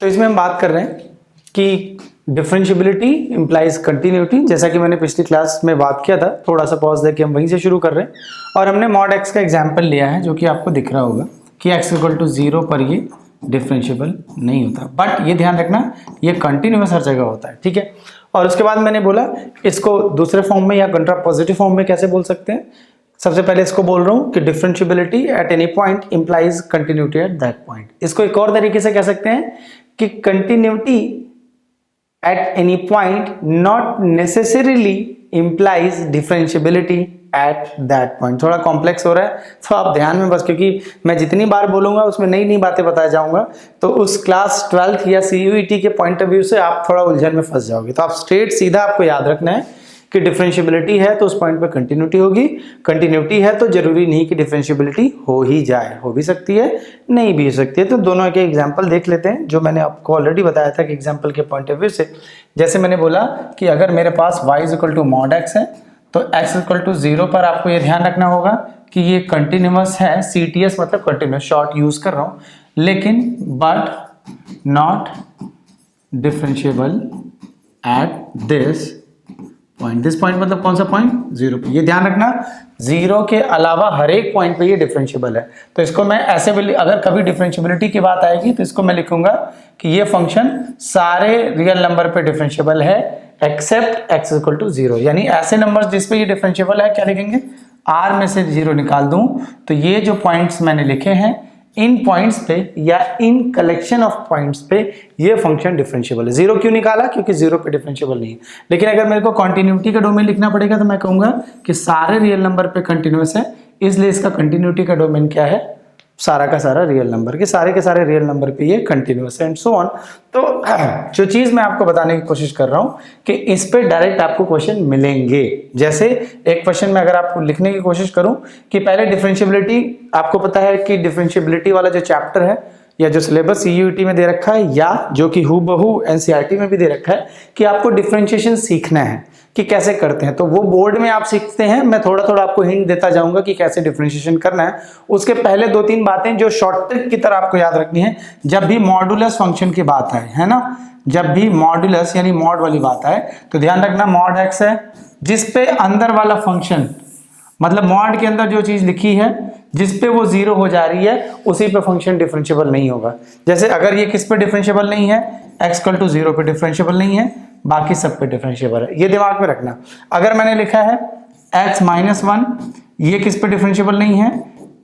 तो इसमें हम बात कर रहे हैं कि डिफरेंशियबिलिटी इंप्लाइज कंटिन्यूटी, जैसा कि मैंने पिछली क्लास में बात किया था। थोड़ा सा पॉज देके हम वहीं से शुरू कर रहे हैं और हमने मॉड एक्स का एग्जांपल लिया है जो कि आपको दिख रहा होगा कि x इक्वल टू 0 पर ये डिफरेंशिएबल नहीं होता। बट ये ध्यान रखना ये कंटिन्यूअस हर जगह होता है, ठीक है। और उसके बाद मैंने बोला इसको दूसरे फॉर्म में या कंट्रापोजिटिव फॉर्म में कैसे बोल सकते हैं। सबसे पहले इसको बोल रहा हूँ कि differentiability at any point implies continuity at that point. इसको एक और तरीके से कह सकते हैं कि continuity at any point not necessarily implies differentiability at that point। थोड़ा कॉम्प्लेक्स हो रहा है तो आप ध्यान में बस, क्योंकि मैं जितनी बार बोलूंगा उसमें नई नई बातें बताया जाऊंगा तो उस क्लास 12th या CUET के पॉइंट ऑफ व्यू से आप थोड़ा उलझन में फंस जाओगे। तो आप स्ट्रेट सीधा आपको याद रखना है कि डिफरेंशिएबिलिटी है तो उस पॉइंट पे कंटिन्यूटी होगी, कंटिन्यूटी है तो जरूरी नहीं कि डिफरेंशिएबिलिटी हो ही जाए, हो भी सकती है नहीं भी हो सकती है। तो दोनों के एग्जांपल देख लेते हैं जो मैंने आपको ऑलरेडी बताया था कि एग्जांपल के पॉइंट ऑफ व्यू से। जैसे मैंने बोला कि अगर मेरे पास y equal to mod x है तो x इक्वल टू 0 पर आपको ये ध्यान रखना होगा कि ये कंटिन्यूअस है। CTS मतलब कंटिन्यूअस, शॉर्ट यूज कर रहा हूँ, लेकिन but not differentiable at this point. This point मतलब कौन सा पॉइंट? 0 पे। ये ध्यान रखना 0 के अलावा हर एक पॉइंट पे ये डिफरेंशिएबल है। तो इसको मैं ऐसे भी, अगर कभी डिफरेंशिएबिलिटी की बात आएगी तो इसको मैं लिखूंगा कि ये फंक्शन सारे रियल नंबर पे डिफरेंशिएबल है एक्सेप्ट x इक्वल टू 0। यानी ऐसे नंबर्स जिस पे ये डिफरेंशिएबल है क्या लिखेंगे? R में से 0 निकाल दूं तो ये जो पॉइंट्स मैंने लिखे हैं इन पॉइंट्स पे या इन कलेक्शन ऑफ पॉइंट्स पे ये फंक्शन डिफरेंशिएबल है। 0 क्यों निकाला? क्योंकि 0 पे डिफरेंशिएबल नहीं है। लेकिन अगर मेरे को कंटिन्यूटी का डोमेन लिखना पड़ेगा तो मैं कहूंगा कि सारे रियल नंबर पे कंटिन्यूअस है, इसलिए इसका कंटिन्यूटी का डोमेन क्या है? सारा का सारा रियल नंबर के सारे रियल नंबर पे ये कंटिन्यूअस है एंड सो ऑन। तो जो चीज मैं आपको बताने की कोशिश कर रहा हूं कि इस पे डायरेक्ट आपको क्वेश्चन मिलेंगे। जैसे एक क्वेश्चन में अगर आपको लिखने की कोशिश करूं कि पहले डिफरेंशिएबिलिटी, आपको पता है कि डिफरेंशिएबिलिटी वाला जो चैप्टर है या जो सिलेबस CUET में दे रखा है या जो कि हूबहू NCERT में भी दे रखा है कि आपको डिफरेंशिएशन सीखना है कि कैसे करते हैं, तो वो बोर्ड में आप सीखते हैं। मैं थोड़ा थोड़ा आपको हिंट देता जाऊंगा कि कैसे डिफरेंशिएशन करना है। उसके पहले 2-3 बातें जो शॉर्ट ट्रिक की तरह आपको याद रखनी है। जब भी मॉडुलस फंक्शन की बात आए, है ना, जब भी मॉडुलस यानी मॉड वाली बात आए तो ध्यान रखना मॉड x है जिसपे अंदर वाला फंक्शन, मतलब मॉड के अंदर जो चीज लिखी है जिस पे वो 0 हो जा रही है उसी पे फंक्शन डिफरेंशिएबल नहीं होगा। जैसे अगर ये किस पे डिफरेंशिएबल नहीं है? x इक्वल टू 0 पे डिफरेंशिएबल नहीं है, बाकी सब पे डिफरेंशिएबल है। ये दिमाग में रखना। अगर मैंने लिखा है x माइनस 1, ये किस पे डिफरेंशिएबल नहीं है?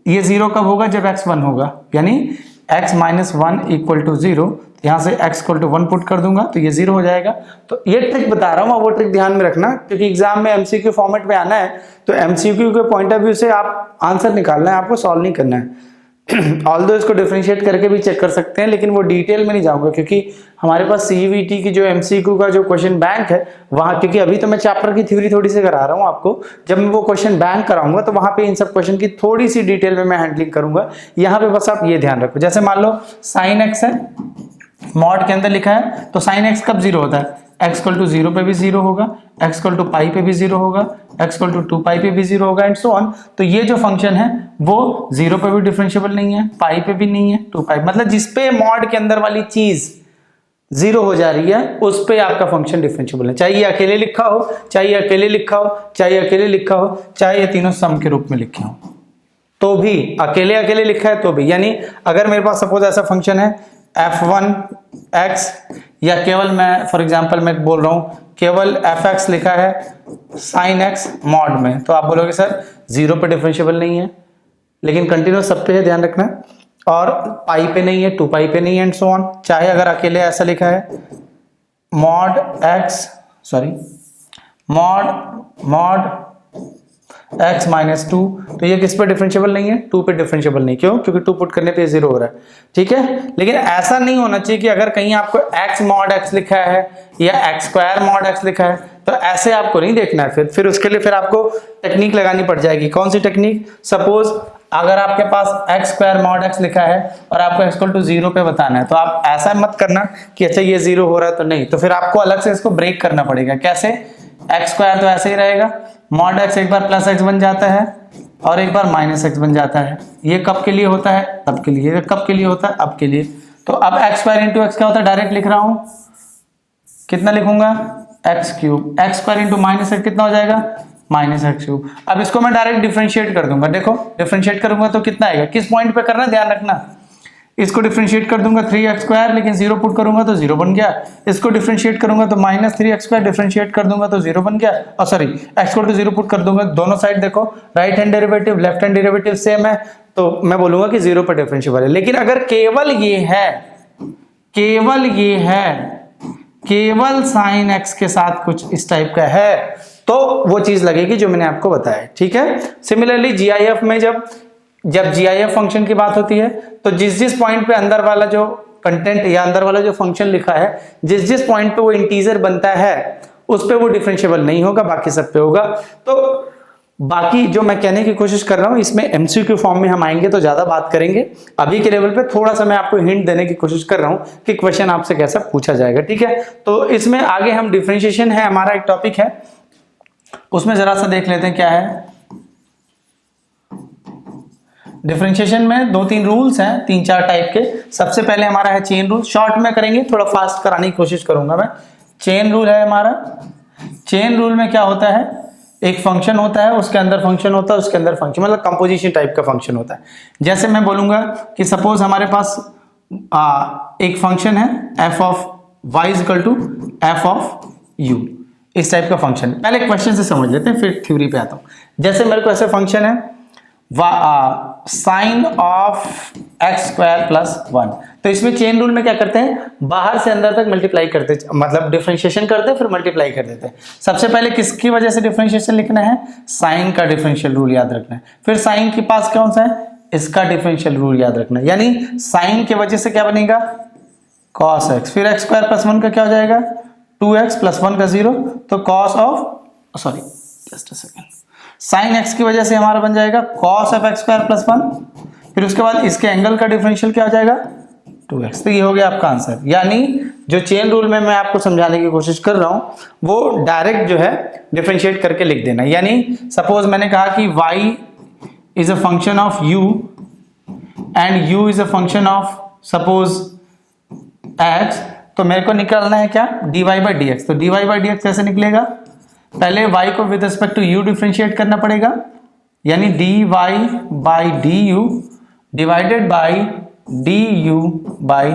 ये 0 कब होगा? जब x 1 होगा। यानी x माइनस 1 इक्वल टू 0, यहाँ से x इक्वल टू 1 पुट कर दूंगा तो ये 0 हो जाएगा। तो ये ट्रिक बता रहा हूँ, वो ट्रिक ध्यान में रखना क्योंकि एग्जाम में MCQ फॉर्मेट में आना है। तो MCQ के पॉइंट ऑफ व्यू से आप आंसर निकालना है, आपको सॉल्व नहीं करना है। ऑल्दो इसको डिफरेंशिएट करके भी चेक कर सकते हैं, लेकिन वो डिटेल में नहीं जाऊंगा क्योंकि हमारे पास CUET की जो MCQ का जो क्वेश्चन बैंक है वहां, क्योंकि अभी तो मैं चैप्टर की थ्योरी थोड़ी सी करा रहा हूं आपको, जब मैं वो क्वेश्चन बैंक कराऊंगा तो वहां पे इन सब क्वेश्चन की थोड़ी सी डिटेल में मैं हैंडलिंग करूंगा। यहाँ पे बस आप ये ध्यान रखो। जैसे मान लो sin x है, मॉड के अंदर लिखा है तो sin x कब 0 होता है? x इक्वल टू 0 पे भी 0 होगा, x इक्वल टू पाई पे भी 0 होगा, x इक्वल टू 2 पाई पे भी 0 होगा एंड सो ऑन। तो ये जो फंक्शन है वो 0 पे भी डिफरेंशिएबल नहीं है, पाई पे भी नहीं है, 2 पाई, मतलब जिसपे मॉड के अंदर वाली चीज 0 हो जा रही है उस पे आपका फंक्शन डिफरेंशिएबल है। चाहे ये अकेले लिखा हो, चाहे ये अकेले लिखा हो, चाहे ये अकेले लिखा हो, चाहे ये तीनों सम के रूप में लिखे हो तो भी, अकेले अकेले लिखा है तो भी। यानी अगर मेरे पास सपोज ऐसा फंक्शन है f1x, या केवल मैं फॉर एग्जांपल मैं बोल रहा हूं केवल fx लिखा है sin x मॉड में, तो आप बोलोगे सर 0 पे डिफरेंशिएबल नहीं है, लेकिन कंटिन्यूअस सब पे है, ध्यान रखना, और पाई पे नहीं है, 2 पाई पे नहीं है एंड सो ऑन। चाहे अगर अकेले ऐसा लिखा है मॉड x माइनस 2, तो ये किस पे डिफरेंशिएबल नहीं है? 2 पे डिफरेंशिएबल नहीं। क्यों? क्योंकि 2 पुट करने पे 0 हो रहा है, ठीक है। लेकिन ऐसा नहीं होना चाहिए कि अगर कहीं आपको x मॉड x लिखा है या x स्क्वायर मॉड x लिखा है तो ऐसे आपको नहीं देखना है। फिर उसके लिए फिर आपको टेक्निक लगानी पड़ जाएगी। कौन सी टेक्निक? सपोज अगर आपके पास x स्क्वायर मॉड x लिखा है और आपको x इक्वल टू 0 पे बताना है तो आप ऐसा मत करना कि अच्छा ये 0 हो रहा है तो नहीं, तो फिर आपको अलग से इसको ब्रेक करना पड़ेगा। कैसे? x स्क्वायर तो ऐसे ही रहेगा, मॉड x एक बार प्लस x बन जाता है और एक बार माइनस x बन जाता है। ये कब के लिए होता है? तब के लिए। कब के लिए होता है? अब के लिए। तो अब एक्स स्क्वायर इंटू एक्स क्या होता है, डायरेक्ट लिख रहा हूं, कितना लिखूंगा, x cube, x square into minus x कितना हो जाएगा, माइनस एक्स क्यूब। अब इसको मैं डायरेक्ट डिफरेंशिएट कर दूंगा, देखो डिफरेंशिएट करूंगा तो कितना आएगा, किस पॉइंट पे करना है ध्यान रखना, इसको डिफरेंशिएट कर दूंगा 3x स्क्वायर, लेकिन 0 पुट करूंगा तो 0 बन गया, इसको डिफरेंशिएट करूंगा तो माइनस 3x स्क्वायर, डिफरेंशिएट कर दूंगा तो 0 बन गया, और सॉरी x को 0 पुट कर दूंगा, दोनों साइड देखो right hand derivative left hand derivative same है, तो मैं बोलूंगा कि 0 पर डिफरेंशिएबल है। लेकिन अगर केवल ये है, केवल साइन x के साथ कुछ इस टाइप का है, तो वो चीज लगेगी जो मैंने आपको बताया, ठीक है। सिमिलरली GIF में जब GIF फंक्शन की बात होती है, तो जिस पॉइंट पे अंदर वाला जो कंटेंट या अंदर वाला जो फंक्शन लिखा है, जिस पॉइंट पे वो इंटीजर बनता है उस पे वो डिफरेंशिएबल नहीं होगा, बाकी सब पे होगा। तो बाकी जो मैं कहने की कोशिश कर रहा हूं, इसमें MCQ फॉर्म में हम आएंगे तो ज्यादा बात करेंगे, अभी के लेवल पे थोड़ा सा मैं आपको हिंट देने की कोशिश कर रहा हूं कि क्वेश्चन आपसे कैसा पूछा जाएगा, ठीक है। तो इसमें आगे हम डिफरेंशिएशन है हमारा एक टॉपिक है, उसमें जरा सा देख लेते हैं क्या है। डिफरेंशिएशन में 2-3 रूल्स हैं, 3-4 टाइप के। सबसे पहले हमारा है चेन रूल, शॉर्ट में करेंगे, थोड़ा फास्ट कराने की कोशिश करूंगा मैं। चेन रूल है हमारा। चेन रूल में क्या होता है, एक फंक्शन होता है, उसके अंदर फंक्शन होता है, उसके अंदर फंक्शन, मतलब कंपोजिशन टाइप का फंक्शन होता है। जैसे मैं बोलूंगा कि सपोज हमारे पास एक फंक्शन है f of y equal to f of u, इस टाइप का फंक्शन। पहले क्वेश्चन से समझ लेते हैं फिर थ्योरी पे आता हूं। जैसे मेरे को ऐसे फंक्शन है sine of x square plus 1, तो इसमें चेन रूल में क्या करते हैं, बाहर से अंदर तक मल्टीप्लाई करते, मतलब डिफरेंशिएशन करते हैं फिर मल्टीप्लाई कर देते हैं। सबसे पहले किसकी वजह से डिफरेंशिएशन लिखना है, साइन का डिफरेंशियल रूल याद रखना है। फिर साइन के पास कौन सा है, इसका डिफरेंशियल रूल याद रखना है, यानी साइन की वजह से क्या बनेगा, कॉस एक्स। फिर एक्स स्क्वायर प्लस 1 का क्या हो जाएगा, 2x प्लस 1 का 0, तो cos of, sorry just a second, sine x की वजह से हमारा बन जाएगा cos of x square plus 1। फिर उसके बाद इसके एंगल का डिफरेंशियल क्या हो जाएगा, 2x। तो ये हो गया आपका आंसर। यानी जो चेन रूल में मैं आपको समझाने की कोशिश कर रहा हूं वो डायरेक्ट जो है डिफरेंशिएट करके लिख देना। यानी सपोज मैंने कहा कि y is a function of u and u is a function of suppose x, तो मेरे को निकालना है क्या, dy बाई डी एक्स। तो dy बाई डी एक्स कैसे निकलेगा, पहले y को with respect to u differentiate करना पड़ेगा, यानी dy by d u divided by du by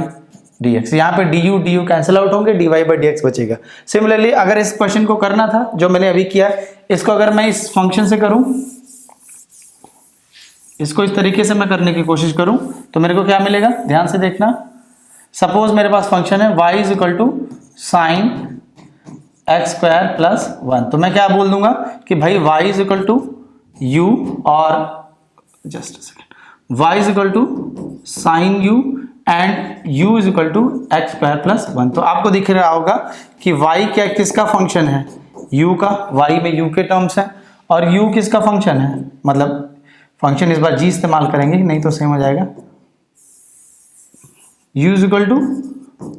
dx। यहाँ पे du कैंसिल आउट होंगे, dy बाई dx बचेगा। सिमिलरली अगर इस क्वेश्चन को करना था जो मैंने अभी किया, इसको अगर मैं इस फंक्शन से करूं, इसको इस तरीके से मैं करने की कोशिश करूं, तो मेरे को क्या मिलेगा, ध्यान से देखना। सपोज मेरे पास फंक्शन है y is equal to sine x square plus 1, तो मैं क्या बोल दूंगा कि भाई y is equal to u, और just a second, y is equal to sine u and u is equal to x square plus 1। तो आपको दिख रहा होगा कि y क्या किसका फंक्शन है, u का, y में u के टर्म्स है, और u किसका फंक्शन है, मतलब फंक्शन इस बार g इस्तेमाल करेंगे नहीं तो सेम हो जाएगा, u is equal to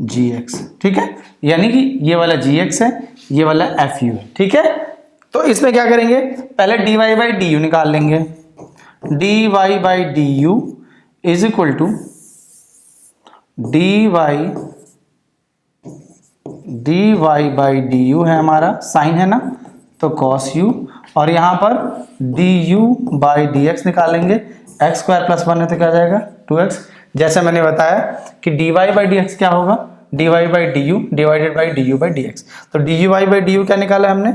g x, ठीक है। यानी कि ये वाला जी एक्स है, ये वाला एफ यू है, ठीक है। तो इसमें क्या करेंगे, पहले d y by d u निकाल लेंगे। D y by d u is equal to d y by d u है हमारा, साइन है ना, तो कॉस यू, और यहां पर D u by d x निकालेंगे। एक्स स्क्वायर प्लस 1 है तो क्या आ जाएगा, 2x। जैसे मैंने बताया कि d y by d x क्या होगा, d y by d u divided by d u by d x. तो d u y by d u क्या निकाला हमने,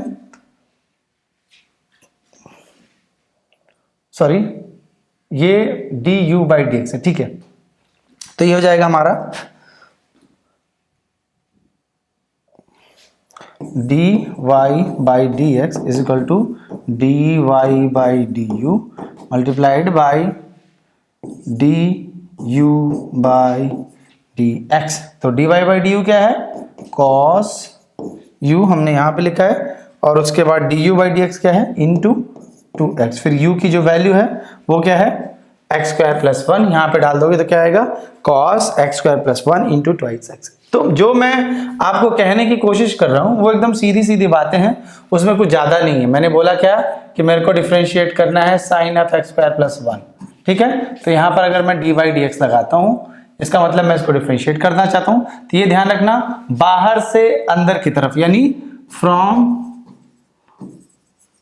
सॉरी ये d u by d x है, ठीक है। तो ये हो जाएगा हमारा d y by d x is equal to d y by d u multiplied by d u by d x. तो D y by d u क्या है, कॉस यू हमने यहाँ पे लिखा है, और उसके बाद D u by d x क्या है, इंटू 2x। फिर u की जो वैल्यू है वो क्या है, एक्स स्क्वायर प्लस 1, यहाँ पे डाल दोगे तो क्या आएगा, cos x square plus 1 into 2x। तो जो मैं आपको कहने की कोशिश कर रहा हूँ वो एकदम सीधी सीधी बातें हैं, उसमें कुछ ज़्यादा नहीं है। मैंने बोला क्या कि मेरे को डिफ्रेंशिएट करना है sine of x square plus 1, ठीक है। तो यहाँ पर अगर मैं डी बाई डी एक्स लगाता हूँ, इसका मतलब मैं इसको डिफरेंशिएट करना चाहता हूं, तो ये ध्यान रखना, बाहर से अंदर की तरफ, यानी फ्रॉम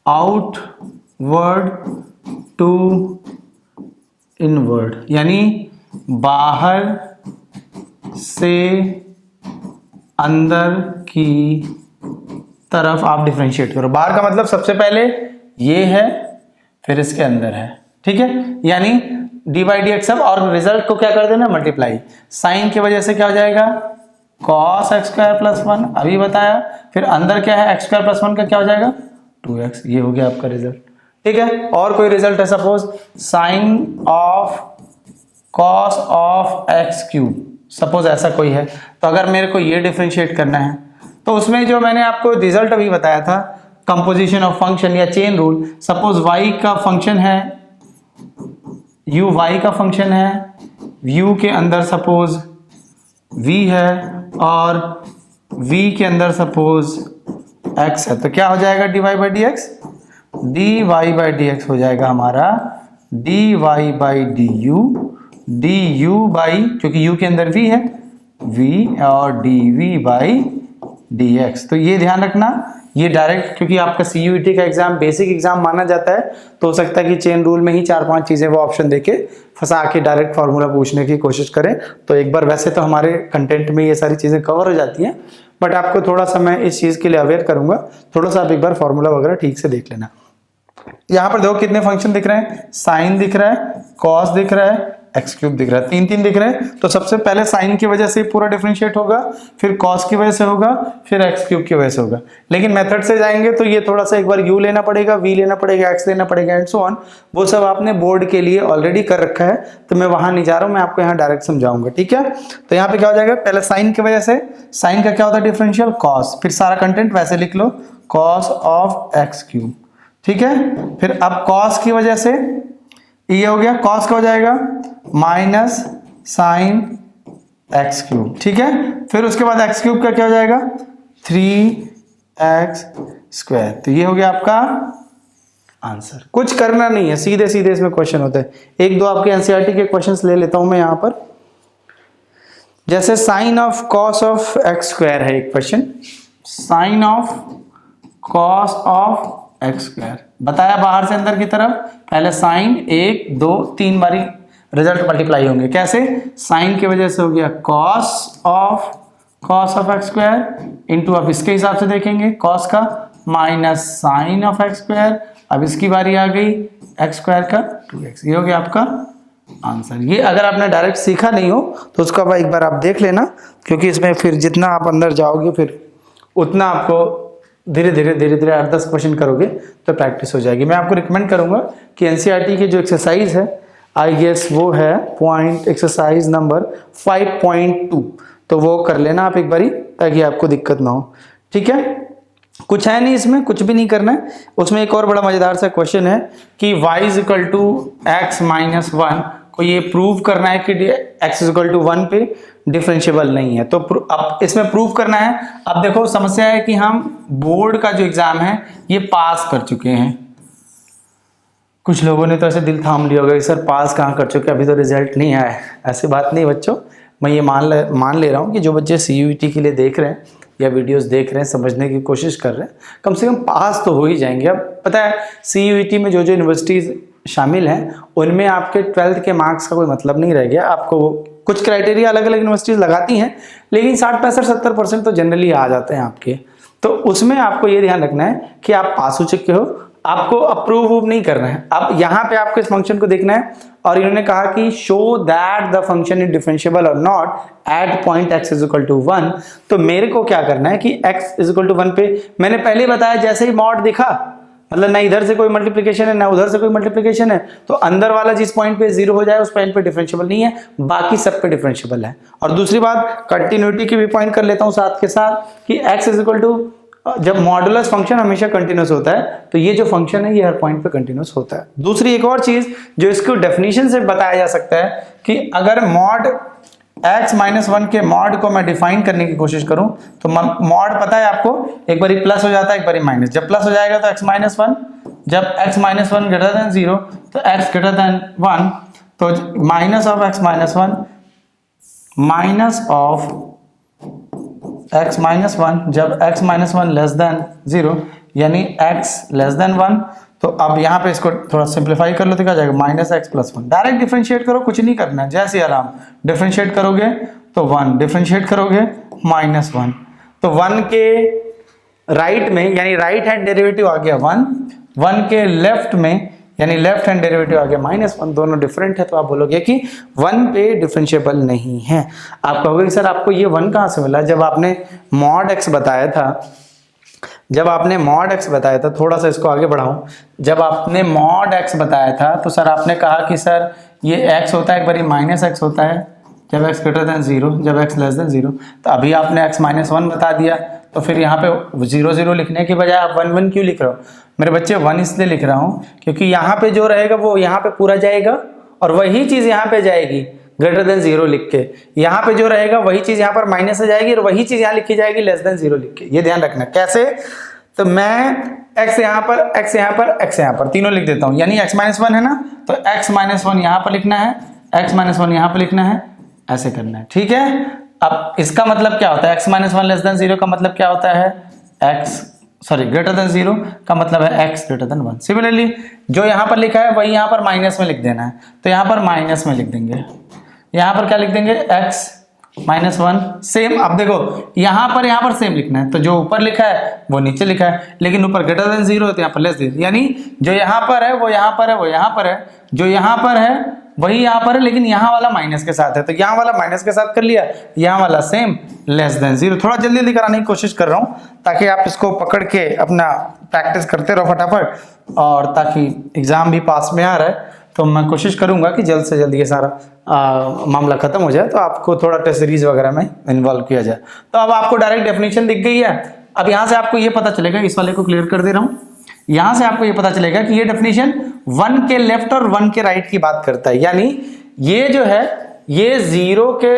आउटवर्ड टू इनवर्ड, यानी बाहर से अंदर की तरफ आप डिफरेंशिएट करो। बाहर का मतलब सबसे पहले ये है, फिर इसके अंदर है, ठीक है, यानी डी बाई डी एक्स। और रिजल्ट को क्या कर देना, मल्टीप्लाई। साइन की वजह से क्या हो जाएगा, कॉस एक्स स्क्वायर प्लस 1, अभी बताया। फिर अंदर क्या है, एक्स स्क्वायर प्लस 1 का क्या हो जाएगा, 2x। ये हो गया आपका रिजल्ट, ठीक है। और कोई रिजल्ट है, suppose sine of cos of x cube, suppose ऐसा कोई है। तो अगर मेरे को ये डिफरेंशिएट करना है, तो उसमें जो मैंने आपको रिजल्ट अभी बताया था, कंपोजिशन ऑफ फंक्शन या चेन रूल, सपोज y का फंक्शन है, u y का फंक्शन है, u के अंदर सपोज v है और v के अंदर सपोज x है, तो क्या हो जाएगा dy by d x, dy by d x हो जाएगा हमारा dy बाई du बाई, क्योंकि u के अंदर v है, v और dv बाई dx। तो ये ध्यान रखना, ये डायरेक्ट, क्योंकि आपका CUET का एग्जाम बेसिक एग्जाम माना जाता है, तो हो सकता है कि चेन रूल में ही 4-5 चीजें वो ऑप्शन देके फंसा के डायरेक्ट फार्मूला पूछने की कोशिश करें। तो एक बार, वैसे तो हमारे कंटेंट में ये सारी चीजें कवर हो जाती हैं, बट आपको थोड़ा सा मैं इस चीज के लिए अवेयर करूंगा, थोड़ा सा आप एक बार फार्मूला वगैरह ठीक से देख लेना। यहाँ पर देखो कितने फंक्शन दिख रहे हैं, साइन दिख रहा है, कॉस दिख रहा है, एक्स क्यूब दिख रहा है, 3 दिख रहे हैं। तो सबसे पहले साइन की वजह से पूरा डिफरेंशिएट होगा, फिर कॉस की वजह से होगा, फिर एक्स क्यूब की वजह से होगा। लेकिन मेथड से जाएंगे तो ये थोड़ा सा एक बार u लेना पड़ेगा, v लेना पड़ेगा, x लेना पड़ेगा एंड सो ऑन। वो सब आपने बोर्ड के लिए ऑलरेडी कर रखा है, तो मैं वहां नहीं जा रहा हूं, मैं आपको यहाँ डायरेक्ट समझाऊंगा, ठीक है। तो यहाँ पे क्या हो जाएगा, पहले साइन की वजह से, साइन का क्या होता है डिफरेंशियल, कॉस, फिर सारा कंटेंट वैसे लिख लो, कॉस ऑफ एक्स क्यूब, ठीक है। फिर अब कॉस की वजह से ये हो गया, कॉस का हो जाएगा माइनस साइन एक्स क्यूब, ठीक है। फिर उसके बाद एक्स क्यूब का क्या हो जाएगा, 3x स्क्वायर। तो ये हो गया आपका आंसर। कुछ करना नहीं है, सीधे सीधे इसमें क्वेश्चन होते हैं। एक दो आपके एनसीईआरटी के क्वेश्चंस ले लेता हूं मैं यहां पर। जैसे sine of cos of x square है एक question, sine of cos of x square बताया, बाहर से अंदर की तरफ, पहले साइन 1 2 3 बारी रिजल्ट मल्टीप्लाई होंगे। कैसे, साइन की वजह से हो गया cos of x square into, अब इसके हिसाब से देखेंगे कॉस का, minus sine of x square, अब इसकी बारी आ गई एक्स स्क्वायर का 2x। ये हो गया आपका आंसर। ये अगर आपने डायरेक्ट सीखा नहीं हो तो उसका एक बार आप देख लेना, क्योंकि इसमें फिर जितना आप अंदर जाओगे फिर उतना आपको धीरे धीरे 8-10 क्वेश्चन करोगे तो प्रैक्टिस हो जाएगी। मैं आपको रिकमेंड करूंगा कि एनसीईआरटी की जो एक्सरसाइज है, आई गेस वो है एक्सरसाइज नंबर 5.2, तो वो कर लेना आप एक बारी, ताकि आपको दिक्कत ना हो, ठीक है। कुछ है नहीं इसमें, कुछ भी नहीं करना है। उसमें एक और बड़ा मजेदार सा क्वेश्चन है कि y = x - 1 को ये प्रूव करना है कि x = 1 पे डिफरेंशिएबल नहीं है। तो अब इसमें प्रूव करना है। अब देखो समस्या है कि हम बोर्ड का जो एग्जाम है ये पास कर चुके हैं। कुछ लोगों ने तो ऐसे दिल थाम लिया होगा, सर पास कहाँ कर चुके, अभी तो रिजल्ट नहीं आया है। ऐसी बात नहीं बच्चों, मैं ये मान ले रहा हूँ कि जो बच्चे CUET के लिए देख रहे हैं या वीडियोस देख रहे हैं, समझने की कोशिश कर रहे हैं, कम से कम पास तो हो ही जाएंगे। अब पता है CUET में जो यूनिवर्सिटीज़ शामिल हैं उनमें आपके 12th के मार्क्स का कोई मतलब नहीं रह गया। आपको कुछ क्राइटेरिया अलग अलग यूनिवर्सिटीज़ लगाती हैं, लेकिन 60-65-70% तो जनरली आ जाते हैं आपके। तो उसमें आपको ये ध्यान रखना है कि आप पास हो चुके हो, आपको अप्रूव नहीं करना है। अब यहाँ पे आपको इस फंक्शन को देखना है, और इन्होंने कहा कि show that the function is differentiable और नॉट एट पॉइंट x = 1। तो मेरे को क्या करना है कि x = 1 पे, मैंने पहले ही बताया, जैसे ही मॉड दिखा, मतलब ना इधर से कोई मल्टीप्लिकेशन है ना उधर से कोई मल्टीप्लिकेशन है, तो अंदर वाला जिस पॉइंट पे 0 हो जाए उस पॉइंट पे डिफरेंशिएबल नहीं है, बाकी सब पे डिफरेंशिएबल है। और दूसरी बात, कंटिन्यूटी की भी पॉइंट कर लेता हूँ साथ के साथ कि x = जब मॉडुलस फंक्शन हमेशा कंटिन्यूस होता है, तो ये जो फंक्शन है ये हर पॉइंट पे कंटिन्यूस होता है। दूसरी एक और चीज जो इसको डेफिनेशन से बताया जा सकता है कि अगर मॉड x - 1 के मॉड को मैं डिफाइन करने की कोशिश करूं, तो मॉड पता है आपको, एक बारी प्लस हो जाता है एक बारी माइनस। जब प्लस हो जाएगा तो x - 1, जब x - 1 > 0 तो x > 1, तो minus of x - 1 minus of x minus one, जब x minus one less than 0 यानी x लेस देन 1, तो अब यहाँ पे इसको थोड़ा सिंप्लीफाई कर लो तो क्या जाएगा minus x plus one. Direct differentiate करो, कुछ नहीं करना है, जैसे आराम। डिफरेंशिएट करोगे तो 1, डिफरेंशिएट करोगे माइनस 1, तो 1 के राइट में यानी राइट हैंड डेरिवेटिव आ गया 1, 1 के लेफ्ट में यानी लेफ्ट हैंड डेरिवेटिव आ गया माइनस 1, दोनों डिफरेंट है, तो आप बोलोगे कि 1 पे डिफरेंशिएबल नहीं है। आप कहोगे सर आपको ये 1 कहाँ से मिला? जब आपने मॉड x बताया था, जब आपने मॉड x बताया था, थोड़ा सा इसको आगे बढ़ाऊं, जब आपने मॉड x बताया था तो सर आपने कहा कि सर ये x होता है एक बारी माइनस एक्स होता है जब x ग्रेटर देन 0, जब x लेस देन 0, तो अभी आपने x माइनस 1 बता दिया, तो फिर यहाँ पे 0 0 लिखने के बजाय आप 1 1 क्यों लिख रहे हो? मेरे बच्चे 1 इसलिए लिख रहा हूँ क्योंकि यहाँ पे जो रहेगा वो यहाँ पे पूरा जाएगा और वही चीज़ यहाँ पे जाएगी ग्रेटर देन 0 लिख के, यहाँ पे जो रहेगा वही चीज़ यहाँ पर माइनस से जाएगी और वही चीज़ यहाँ लिखी जाएगी लेस देन 0 लिख के। ये ध्यान रखना। कैसे? तो मैं x यहाँ पर, x यहाँ पर, x यहाँ पर तीनों लिख देता हूँ, यानी x माइनस 1 है ना, तो x माइनस 1 यहाँ पर लिखना है, x माइनस 1 यहाँ पर लिखना है, ऐसे करना है, ठीक है। अब इसका मतलब क्या होता है? x माइनस 1 लेस देन 0 का मतलब क्या होता है? ग्रेटर देन 0 का मतलब है x ग्रेटर देन 1। सिमिलरली जो यहाँ पर लिखा है वही यहाँ पर माइनस में लिख देना है, तो यहाँ पर माइनस में लिख देंगे, यहाँ पर क्या लिख देंगे? x minus 1। सेम, अब देखो यहाँ पर सेम लिखना है, तो जो ऊपर लिखा है वो नीचे लिखा है, लेकिन ऊपर ग्रेटर देन 0 है तो यहाँ पर लेस देन, यानी जो यहाँ पर है वो यहाँ पर है, वो यहाँ पर है, जो यहाँ पर है वही यहाँ पर है, लेकिन यहाँ वाला माइनस के साथ है, तो यहाँ वाला माइनस के साथ कर लिया, यहाँ वाला सेम लेस देन 0। थोड़ा जल्दी जल्दी कराने की कोशिश कर रहा हूँ ताकि आप इसको पकड़ के अपना प्रैक्टिस करते रहो फटाफट, और ताकि एग्जाम भी पास में आ रहा है, तो मैं कोशिश करूंगा कि जल्द से जल्द ये सारा मामला खत्म हो जाए, तो आपको थोड़ा टेस्ट सीरीज वगैरह में इन्वॉल्व किया जाए। तो अब आपको डायरेक्ट डेफिनेशन दिख गई है। अब यहाँ से आपको ये पता चलेगा, इस वाले को क्लियर कर दे रहा हूँ, यहाँ से आपको ये पता चलेगा कि ये डेफिनेशन 1 के लेफ्ट और 1 के राइट की बात करता है, यानी ये जो है ये 0 के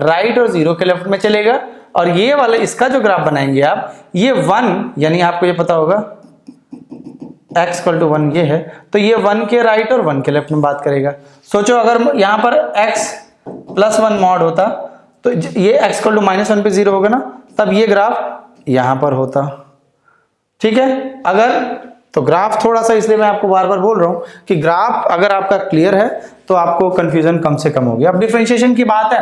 राइट और 0 के लेफ्ट में चलेगा, और ये वाला इसका जो ग्राफ बनाएंगे आप, ये 1 यानी आपको ये पता होगा x इक्वल टू 1 ये है, तो ये 1 के राइट और 1 के लेफ्ट में बात करेगा। सोचो अगर यहाँ पर x प्लस 1 मॉड होता तो ये x इक्वल टू माइनस 1 पे 0 होगा ना, तब ये ग्राफ यहाँ पर होता, ठीक है। अगर तो ग्राफ थोड़ा सा, इसलिए मैं आपको बार बार बोल रहा हूँ कि ग्राफ अगर आपका क्लियर है तो आपको कंफ्यूजन कम से कम होगी। अब डिफरेंशिएशन की बात है,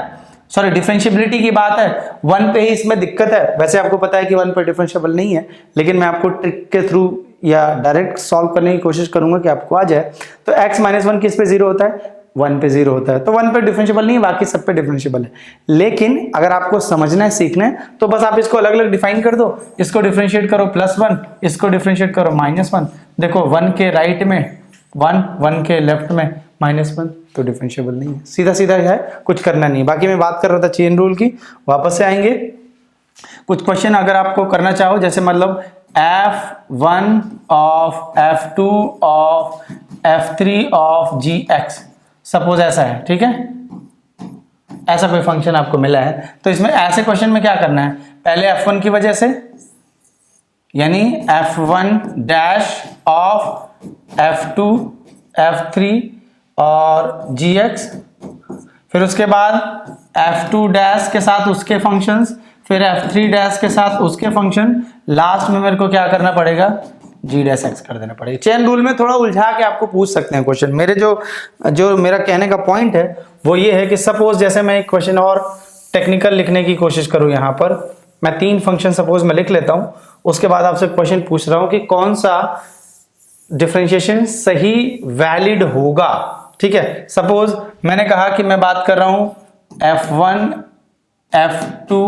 सॉरी डिफरेंशिएबिलिटी की बात है, 1 पे ही इसमें दिक्कत है। वैसे आपको पता है कि 1 पे डिफरेंशिएबल नहीं है, लेकिन मैं आपको ट्रिक के थ्रू या डायरेक्ट सॉल्व करने की कोशिश करूंगा कि आपको आ जाए। तो x माइनस 1 किस पे 0 होता है? 1 पे 0 होता है, तो 1 पे डिफरेंशिएबल नहीं है, बाकी सब पे डिफरेंशिएबल है। लेकिन अगर आपको समझना है, सीखना है, तो बस आप इसको अलग अलग डिफाइन कर दो, इसको डिफरेंशिएट करो +1, इसको डिफरेंशिएट करो -1। देखो 1 के राइट में 1, 1 के लेफ्ट में -1, तो डिफरेंशिएबल नहीं है। सीधा सीधा है, कुछ करना नहीं। बाकी मैं बात कर रहा था चेन रूल की, वापस से आएंगे। कुछ क्वेश्चन अगर आपको करना चाहो, जैसे मतलब f1 of f2 of f3 of gx, suppose ऐसा है, ठीक है, ऐसा कोई फंक्शन आपको मिला है, तो इसमें ऐसे क्वेश्चन में क्या करना है? पहले f1 की वजह से, यानी f1 dash of f2 f3 और gx, फिर उसके बाद f2 डैश के साथ उसके फंक्शंस, फिर f3 डैश के साथ उसके फंक्शन, लास्ट में मेरे को क्या करना पड़ेगा? g डैश x कर देना पड़ेगा। चेन रूल में थोड़ा उलझा के आपको पूछ सकते हैं क्वेश्चन। मेरे जो मेरा कहने का पॉइंट है वो ये है कि सपोज जैसे मैं एक क्वेश्चन और टेक्निकल लिखने की कोशिश करूं, यहाँ पर मैं 3 फंक्शन सपोज मैं लिख लेता हूं, उसके बाद आपसे क्वेश्चन पूछ रहा हूं कि कौन सा डिफरेंशिएशन सही वैलिड होगा, ठीक है। सपोज मैंने कहा कि मैं बात कर रहा हूं f1 f2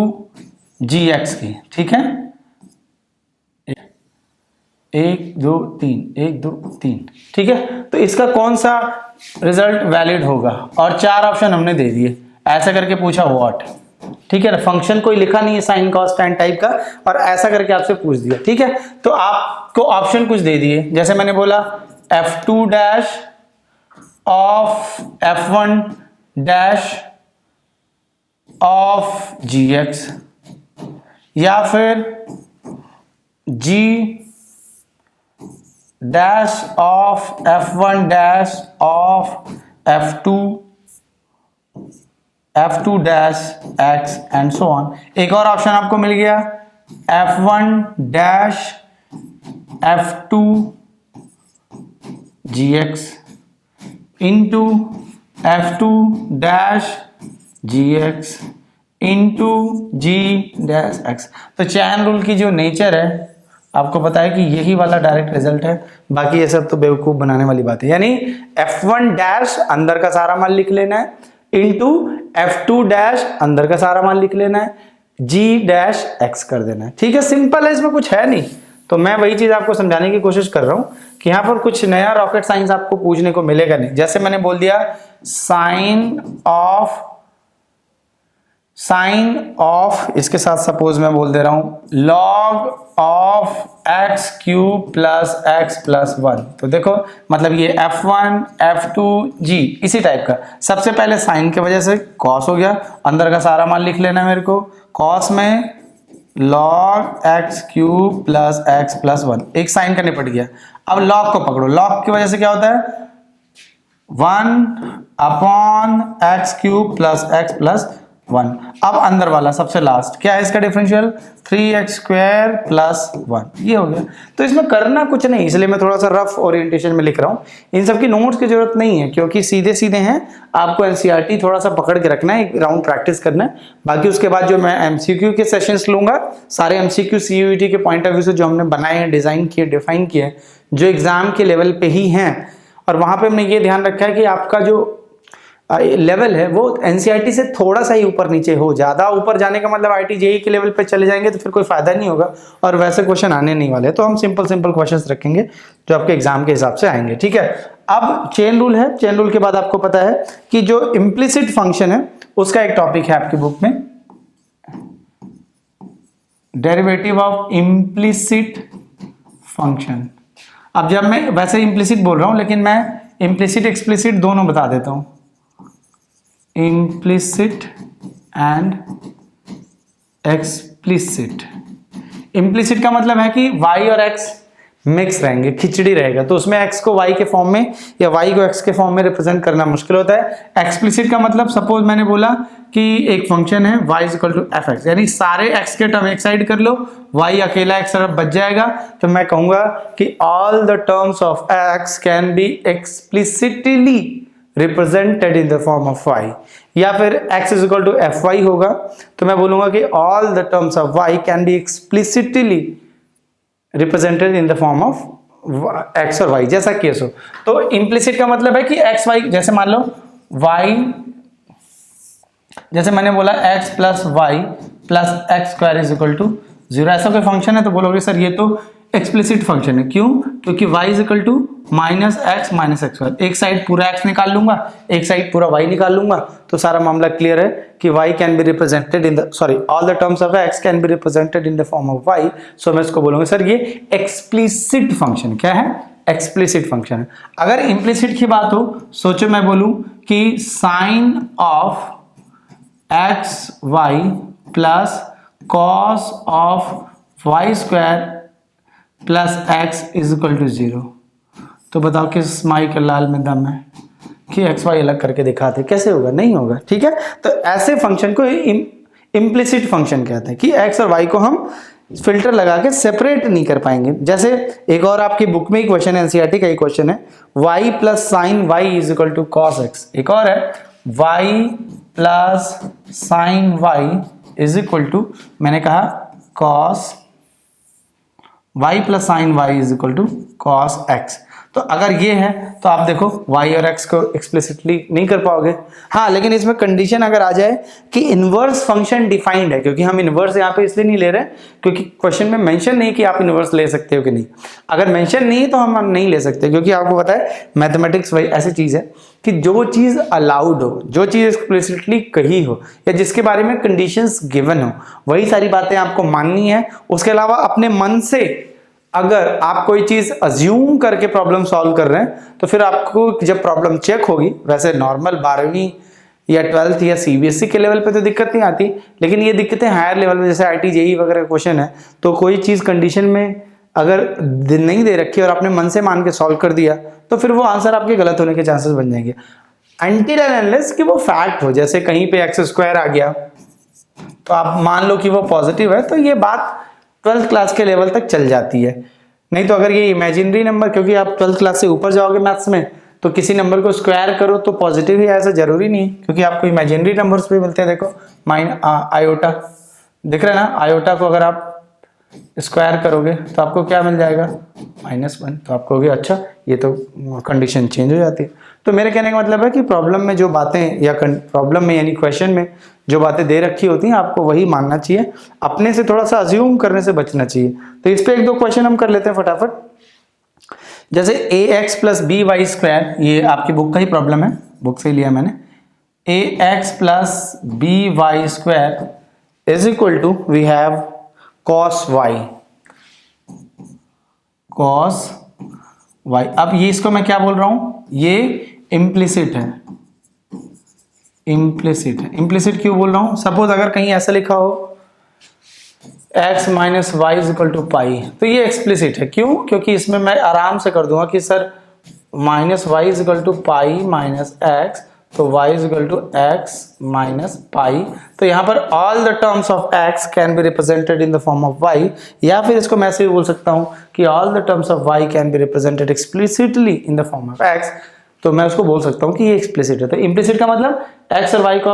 gx की, ठीक है, 1 2 3 1 2 3, ठीक है। तो इसका कौन सा रिजल्ट वैलिड होगा? और 4 ऑप्शन हमने दे दिए, ऐसा करके पूछा व्हाट, ठीक है ना, फंक्शन कोई लिखा नहीं है साइन कॉस टैन टाइप का, और ऐसा करके आपसे पूछ दिया, ठीक है। तो आपको ऑप्शन कुछ दे दिए, जैसे मैंने बोला f2 dash of f1 dash of gx, या फिर g dash of f1 dash of f2 F2 dash x and so on. एक और ऑप्शन आपको मिल गया F1 dash F2 gx into F2 dash gx into g dash x. तो chain rule की जो नेचर है आपको पता है कि यही वाला डायरेक्ट रिजल्ट है, बाकी ये सब तो बेवकूफ बनाने वाली बात है। यानी F1 डैश अंदर का सारा मान लिख लेना है इंटू F2 डैश अंदर का सारा मान लिख लेना है, G डैश x कर देना है। ठीक है, सिंपल है, इसमें कुछ है नहीं। तो मैं वही चीज आपको समझाने की कोशिश कर रहा हूं कि यहाँ पर कुछ नया रॉकेट साइंस आपको पूछने को मिलेगा नहीं। जैसे मैंने बोल दिया साइन ऑफ इसके साथ सपोज मैं बोल दे रहा हूं log of x cube plus x plus 1। तो देखो मतलब ये F1 F2 G इसी टाइप का। सबसे पहले साइन की वजह से कॉस हो गया, अंदर का सारा मान लिख लेना मेरे को, कॉस में log x cube plus x plus 1, एक साइन का निपट गया। अब लॉग को पकड़ो, लॉग की वजह से क्या होता है 1 upon x cube plus x plus 1। अब अंदर वाला सबसे लास्ट क्या है इसका डिफरेंशियल 3x स्क्वायर प्लस 1, ये हो गया। तो इसमें करना कुछ नहीं, इसलिए मैं थोड़ा सा रफ ओरिएंटेशन में लिख रहा हूँ। इन सब की नोट्स की जरूरत नहीं है क्योंकि सीधे सीधे हैं, आपको एनसीईआरटी थोड़ा सा पकड़ के रखना है, एक राउंड प्रैक्टिस करना है। बाकी उसके बाद जो मैं एमसीक्यू के सेशंस लूंगा, सारे एमसीक्यू सीयूईटी के पॉइंट ऑफ व्यू से जो हमने बनाए हैं, डिजाइन किए, डिफाइन किए, जो एग्जाम के लेवल पे ही हैं, और वहां पे हमने ये ध्यान रखा है कि आपका जो लेवल है वो एनसीईआरटी से थोड़ा सा ही ऊपर नीचे हो। ज्यादा ऊपर जाने का मतलब आईटी जेईई के लेवल पे चले जाएंगे तो फिर कोई फायदा नहीं होगा और वैसे क्वेश्चन आने नहीं वाले। तो हम सिंपल सिंपल क्वेश्चंस रखेंगे जो आपके एग्जाम के हिसाब से आएंगे। ठीक है, अब चेन रूल है। चेन रूल के बाद आपको पता है कि जो इम्प्लिसिट फंक्शन है उसका एक टॉपिक है आपकी बुक में, डेरिवेटिव ऑफ इम्प्लिसिट फंक्शन। अब जब मैं वैसे इम्प्लिसिट बोल रहा हूं लेकिन मैं इम्प्लिसिट एक्सप्लिसिट दोनों बता देता हूं, इम्प्लिसिट एंड एक्सप्लिसिट। इम्प्लिसिट का मतलब है कि y और x मिक्स रहेंगे, खिचड़ी रहेगा, तो उसमें x को y के फॉर्म में या y को x के फॉर्म में रिप्रेजेंट करना मुश्किल होता है। एक्सप्लिसिट का मतलब सपोज मैंने बोला कि एक फंक्शन है y is equal to fx, यानी सारे x के टर्म एक साइड कर लो, y अकेला x तरफ बच जाएगा, तो मैं कहूंगा कि all the terms of x can be explicitly represented in the form of y। या फिर x is equal to fy होगा तो मैं बोलूंगा कि all the terms of y can be explicitly represented in the form of x और y, जैसा case हो। तो इम्प्लिसिट का मतलब है कि x y, जैसे मान लो y, जैसे मैंने बोला x plus y plus x square is equal to 0, ऐसा कोई फंक्शन है तो बोलोगे सर ये तो एक्सप्लिसिट फंक्शन है। क्यों? क्योंकि y is equal to minus x square, एक साइड पूरा x निकाल लूंगा, एक साइड पूरा y निकाल लूंगा, तो सारा मामला क्लियर है कि y can be represented in the all the terms of x can be represented in the form of y। सो मैं इसको बोलूंगा सर ये एक्सप्लिसिट फंक्शन। क्या है? एक्सप्लिसिट फंक्शन है। अगर इम्प्लिसिट की बात हो, सोचो मैं बोलूं कि sine of x y plus cos of y square plus x is equal to 0, तो बताओ किस माई के लाल में दम है कि एक्स वाई अलग करके दिखाते, कैसे होगा? नहीं होगा। ठीक है, तो ऐसे फंक्शन को इम्प्लिसिट फंक्शन कहते हैं कि एक्स और वाई को हम फिल्टर लगा के सेपरेट नहीं कर पाएंगे। जैसे एक और आपकी बुक में ही क्वेश्चन है, एनसीईआरटी का ही क्वेश्चन है, y plus sine y is equal to cos x. एक और है y plus sine y is equal to, मैंने कहा cos y plus sine y is equal to cos x. तो अगर ये है तो आप देखो y और x को एक्सप्लिसिटली नहीं कर पाओगे। हाँ, लेकिन इसमें कंडीशन अगर आ जाए कि इनवर्स फंक्शन डिफाइंड है, क्योंकि हम इनवर्स यहाँ पे इसलिए नहीं ले रहे क्योंकि क्वेश्चन में मेंशन नहीं कि आप इनवर्स ले सकते हो कि नहीं। अगर मेंशन नहीं है तो हम नहीं ले सकते, क्योंकि आपको पता है मैथमेटिक्स वही ऐसी चीज है कि जो चीज अलाउड हो, जो चीज एक्सप्लिसिटली कही हो या जिसके बारे में कंडीशंस गिवन हो, वही सारी बातें आपको माननी है। उसके अलावा अपने मन से अगर आप कोई चीज अज्यूम करके प्रॉब्लम सॉल्व कर रहे हैं तो फिर आपको जब प्रॉब्लम चेक होगी, वैसे नॉर्मल 12वीं या 12th या सीबीएसई के लेवल पे तो दिक्कत नहीं आती, लेकिन ये दिक्कतें हायर लेवल में जैसे आईटी जेईई वगैरह क्वेश्चन है, तो कोई चीज कंडीशन में अगर नहीं दे रखी और आपने मन से मान के सॉल्व कर दिया तो फिर वो आंसर आपके गलत होने के चांसेस बन जाएंगे। अनटिल एंड अनलेस कि वो फैक्ट हो, जैसे कहीं पे एक्स स्क्वायर आ गया तो आप मान लो कि वो पॉजिटिव है, तो ये बात 12th क्लास के लेवल तक चल जाती है। नहीं तो अगर ये इमेजिनरी नंबर, क्योंकि आप 12th क्लास से ऊपर जाओगे मैथ्स में, तो किसी नंबर को स्क्वायर करो तो पॉजिटिव ही, ऐसा जरूरी नहीं है, क्योंकि आपको इमेजिनरी नंबर्स भी मिलते हैं। देखो आयोटा दिख रहा है ना, आयोटा को अगर आप स्क्वायर करोगे तो आपको क्या मिल जाएगा, -1। तो आपको भी अच्छा, ये तो कंडीशन चेंज हो जाती है। तो मेरे कहने का मतलब है कि प्रॉब्लम में जो बातें, या प्रॉब्लम में यानी क्वेश्चन में जो बातें दे रखी होती हैं आपको वही मानना चाहिए, अपने से थोड़ा सा अज्यूम करने से बचना चाहिए। तो इस पे एक दो क्वेश्चन हम कर लेते हैं फटाफट। जैसे ax + by², ये आपकी बुक का ही प्रॉब्लम है, बुक से ही लिया मैंने। ax + by² is equal to, we have cos y, cos y। अब ये इसको मैं क्या बोल रहा हूं, ये इम्प्लिसिट है, इम्प्लिसिट है। इम्प्लिसिट क्यों बोल रहा हूं, सपोज अगर कहीं ऐसा लिखा हो x - y = पाई, तो ये एक्सप्लिसिट है। क्यों, क्योंकि इसमें मैं आराम से कर दूंगा कि सर -y = पाई -x, तो y = x - पाई। तो यहाँ पर all the terms of x can be represented in the form of y, या फिर इसको मैं ऐसे भी बोल सकता हूँ कि all the terms of y can be represented explicitly in the form of x। तो मैं उसको बोल सकता हूँ कि ये एक्सप्लिसिट है। तो इम्प्लिसिट का मतलब x और y को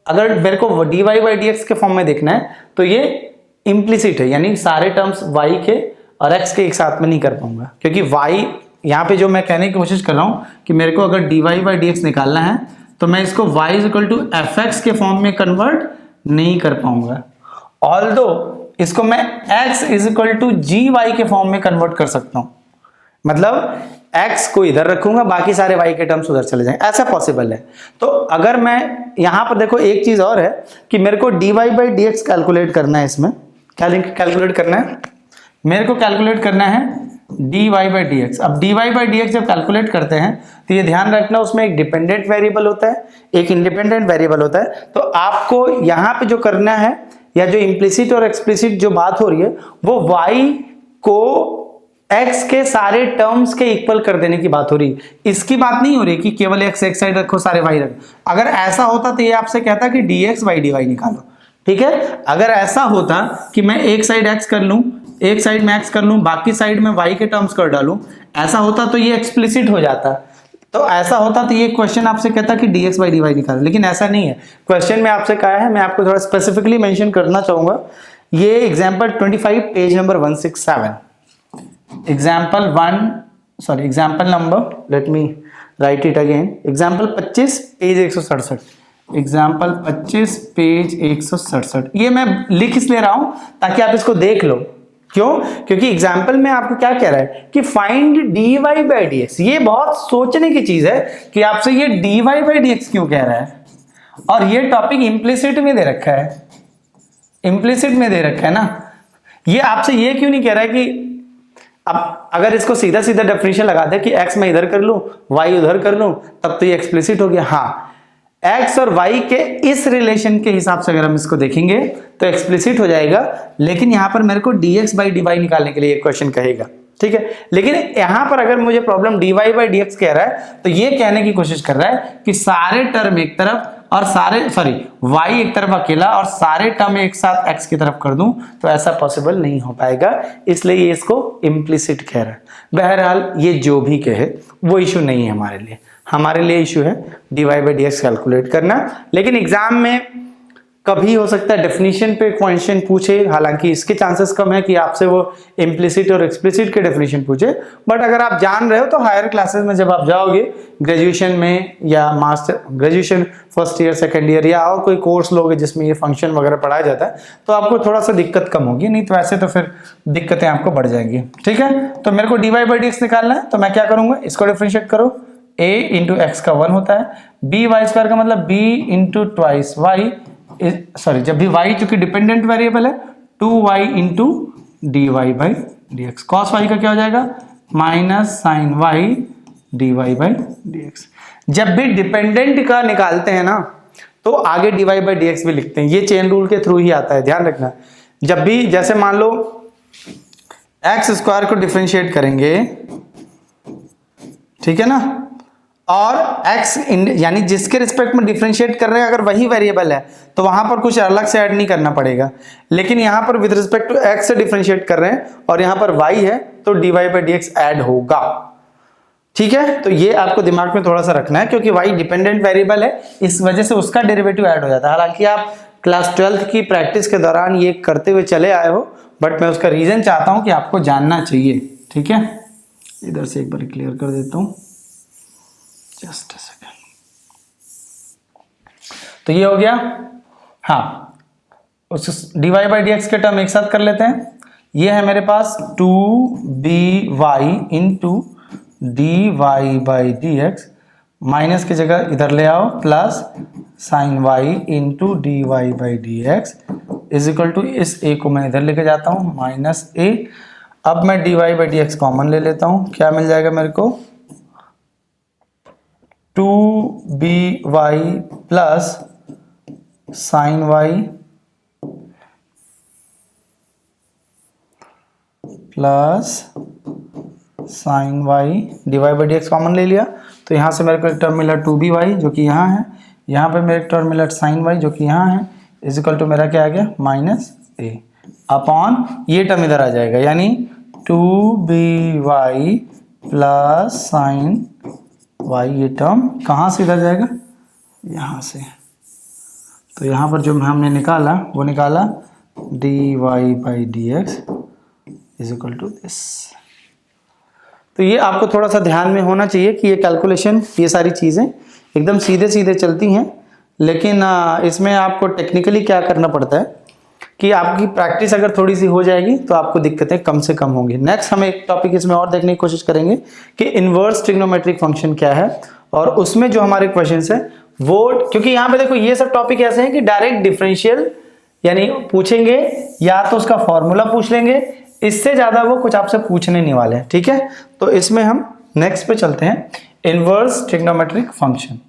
अगर मेरे को dy/dx के फॉर्म में देखना है तो ये इम्प्लिसिट है, यानी सारे टर्म्स y के और x के एक साथ में नहीं कर पाऊंगा, क्योंकि y यहाँ पे जो मैं कहने की कोशिश कर रहा हूँ कि मेरे को अगर dy/dx निकालना है तो मैं इसको y = fx के फॉर्म में कन्वर्ट नहीं कर पाऊंगा। ऑल्दो इसको मैं x = gy के फॉर्म में कन्वर्ट कर सकता हूं, मतलब x को इधर रखूंगा, बाकी सारे y के टर्म्स उधर चले जाएंगे, ऐसा पॉसिबल है। तो अगर मैं यहां पर देखो, एक चीज और है कि मेरे को dy/dx कैलकुलेट करना है। इसमें क्या कैलकुलेट करना है, मेरे को कैलकुलेट करना है dy/dx। अब dy/dx जब कैलकुलेट करते हैं तो ये ध्यान रखना, उसमें एक डिपेंडेंट वेरिएबल होता है, एक इंडिपेंडेंट वेरिएबल होता है। तो आपको यहाँ पे जो करना है, या जो इम्प्लिसिट और एक्सप्लिसिट जो बात हो रही है, वो y को x के सारे टर्म्स के इक्वल कर देने की बात हो रही है। इसकी बात नहीं हो रही कि केवल x एक साइड रखो, सारे y रखो। अगर ऐसा होता तो ये आपसे कहता कि dx/dy निकालो, ठीक है। अगर ऐसा होता कि मैं एक साइड x कर लूं, एक साइड में x कर लूं, बाकी साइड में y के टर्म्स कर डालूं, ऐसा होता तो ये एक्सप्लिसिट हो जाता। तो ऐसा होता तो ये क्वेश्चन आपसे कहता कि dx/dy निकालो, लेकिन ऐसा नहीं है। क्वेश्चन में आपसे कहा है, मैं आपको थोड़ा स्पेसिफिकली मेंशन करना चाहूंगा। ये example 25 page number 167, example number, let me right it again, example 25 page 167, example 25 page 167। ये मैं लिख इसलिए रहा हूं ताकि आप इसको देख लो। क्यों, क्योंकि एग्जाम्पल में आपको क्या कह रहा है कि फाइंड dy/dx। ये बहुत सोचने की चीज है कि आपसे ये dy/dx क्यों कह रहा है, और ये टॉपिक इम्प्लिसिट में दे रखा है, इम्प्लिसिट में दे रखा है ना। ये आपसे ये क्यों नहीं कह रहा है कि अब अगर इसको सीधा सीधा डेफिनेशन लगा दे कि x मैं इधर कर लूं, y उधर कर लूं, तब तो ये एक्सप्लिसिट हो गया। हाँ, x और y के इस रिलेशन के हिसाब से अगर हम इसको देखेंगे तो एक्सप्लिसिट हो जाएगा, लेकिन यहां पर मेरे को dx/dy निकालने के लिए क्वेश्चन कहेगा, ठीक है। लेकिन यहां पर अगर मुझे प्रॉब्लम dy/dx कह रहा है तो ये कहने की कोशिश कर रहा है कि सारे टर्म एक तरफ और y एक तरफ अकेला और सारे टर्म एक साथ x की तरफ कर दूं, तो ऐसा पॉसिबल नहीं हो पाएगा, इसलिए ये इसको इम्प्लिसिट कह रहा है। बहरहाल ये जो भी कहे वो इशू नहीं है हमारे लिए, हमारे लिए इशू है dy/dx कैलकुलेट करना। लेकिन एग्जाम में कभी हो सकता है डेफिनेशन पे क्वेश्चन पूछे, हालांकि इसके चांसेस कम है कि आपसे वो इम्प्लिसिट और एक्सप्लिसिट के डेफिनेशन पूछे, बट अगर आप जान रहे हो तो हायर क्लासेस में जब आप जाओगे ग्रेजुएशन में या master graduation first year second year या और कोई कोर्स लोगे जिसमें ये फंक्शन वगैरह पढ़ाया जाता है, तो आपको थोड़ा सा दिक्कत कम होगी, नहीं तो ऐसे तो फिर दिक्कतें आपको बढ़ जाएंगी, ठीक है। तो मेरे को dy/dx निकालना है, तो मैं क्या करूंगा, इसको डिफरेंशिएट करो, a × x का 1 होता है, by² का मतलब b × ट्वाइस y, सॉरी जब भी y चूंकि डिपेंडेंट वेरिएबल है 2y × dy/dx। cos y का क्या हो जाएगा, -sin y dy/dx। जब भी डिपेंडेंट का निकालते हैं ना तो आगे dy/dx भी लिखते हैं, ये चेन रूल के थ्रू ही आता है, ध्यान रखना। जब भी जैसे मान लो x² को डिफरेंशिएट करेंगे, ठीक है ना, और x यानी जिसके रिस्पेक्ट में डिफरेंशिएट कर रहे हैं अगर वही वेरिएबल है तो वहां पर कुछ अलग से ऐड नहीं करना पड़ेगा, लेकिन यहां पर विद रिस्पेक्ट टू x से डिफरेंशिएट कर रहे हैं और यहां पर y है तो dy by dx ऐड होगा। ठीक है, तो ये आपको दिमाग में थोड़ा सा रखना है क्योंकि y डिपेंडेंट वेरिएबल है, इस वजह से उसका डेरिवेटिव ऐड हो जाता है। हालांकि आप क्लास 12th की प्रैक्टिस के दौरान ये करते हुए चले आए हो, बट मैं उसका रीजन चाहता हूं कि आपको जानना चाहिए। ठीक है, इधर से एक बार क्लियर कर देता हूं, जस्ट अ सेकंड। तो ये हो गया। हाँ, उस dy by dx के टर्म एक साथ कर लेते हैं। ये है मेरे पास 2by into dy by dx, minus की जगह इधर ले आओ plus sine y into dy by dx is equal to, इस a को मैं इधर लेके जाता हूँ माइनस a। अब मैं dy by dx कॉमन ले लेता हूँ, क्या मिल जाएगा मेरे को 2by plus sine y plus sine y, dy by dx common ले लिया तो यहाँ से मेरे को एक टर्म मिला 2by जो कि यहाँ है, यहाँ पे मेरे टर्म मिला साइन y जो कि यहाँ है, इज इक्वल टू मेरा क्या आ गया माइनस a अपॉन ये टर्म इधर आ जाएगा, यानी 2by प्लस साइन y, ये टर्म कहाँ से इधर जाएगा यहाँ से, तो यहाँ पर जो हमने निकाला वो निकाला dy by dx is equal to this. तो ये आपको थोड़ा सा ध्यान में होना चाहिए कि ये कैलकुलेशन, ये सारी चीज़ें एकदम सीधे सीधे चलती हैं, लेकिन इसमें आपको टेक्निकली क्या करना पड़ता है कि आपकी प्रैक्टिस अगर थोड़ी सी हो जाएगी तो आपको दिक्कतें कम से कम होंगी। नेक्स्ट हम एक टॉपिक इसमें और देखने की कोशिश करेंगे कि इन्वर्स ट्रिग्नोमेट्रिक फंक्शन क्या है, और उसमें जो हमारे क्वेश्चंस है वो, क्योंकि यहाँ पे देखो ये सब टॉपिक ऐसे हैं कि डायरेक्ट डिफरेंशियल यानी पूछेंगे या तो उसका फॉर्मूला पूछ लेंगे, इससे ज्यादा वो कुछ आपसे पूछने नहीं वाले हैं। ठीक है, तो इसमें हम नेक्स्ट पे चलते हैं, इन्वर्स ट्रिग्नोमेट्रिक फंक्शन।